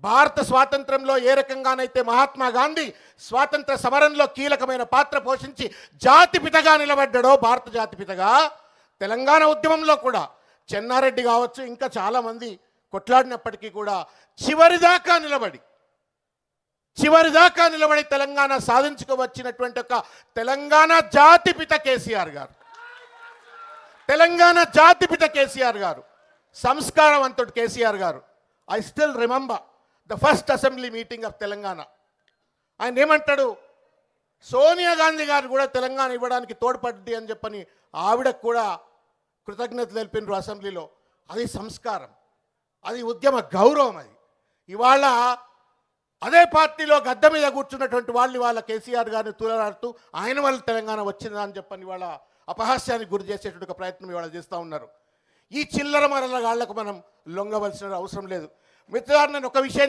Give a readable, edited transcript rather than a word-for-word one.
భారత స్వాతంత్రంలో ఏ రకంగానైతే మహాత్మా గాంధీ స్వాతంత్ర సమరంలో కీలకమైన పాత్ర పోషించి జాతిపితగా నిలబడ్డాడో, భారత జాతిపితగా, తెలంగాణ ఉద్యమంలో కూడా చెన్నారెడ్డి కావచ్చు, ఇంకా చాలామంది కొట్లాడినప్పటికీ కూడా చివరిదాకా నిలబడి తెలంగాణ సాధించుకోవచ్చినటువంటి ఒక తెలంగాణ జాతిపిత కేసీఆర్ గారు, తెలంగాణ జాతిపిత కేసీఆర్ గారు, సంస్కారవంతుడు కేసీఆర్ గారు. I still remember the first assembly meeting of Telangana. ఆయన ఏమంటాడు, సోనియా గాంధీ గారు కూడా తెలంగాణ ఇవ్వడానికి తోడ్పడ్డది అని చెప్పని ఆవిడకు కూడా కృతజ్ఞతలు తెలిపినారు అసెంబ్లీలో. అది సంస్కారం, అది ఉద్యమ గౌరవం. అది ఇవాళ అదే పార్టీలో గద్దె మీద కూర్చున్నటువంటి వాళ్ళు వాళ్ళ కేసీఆర్ గారిని తూలరాడుతూ ఆయన వల్ల తెలంగాణ వచ్చిందా అని చెప్పని ఇవాళ అపహాస్యానికి గురి చేసేటువంటి ఒక ప్రయత్నం ఇవాళ చేస్తూ ఉన్నారు. ఈ చిల్లర మరల గాళ్లకు మనం లొంగవలసిన అవసరం లేదు. మిత్రులారా, నేను ఒక విషయం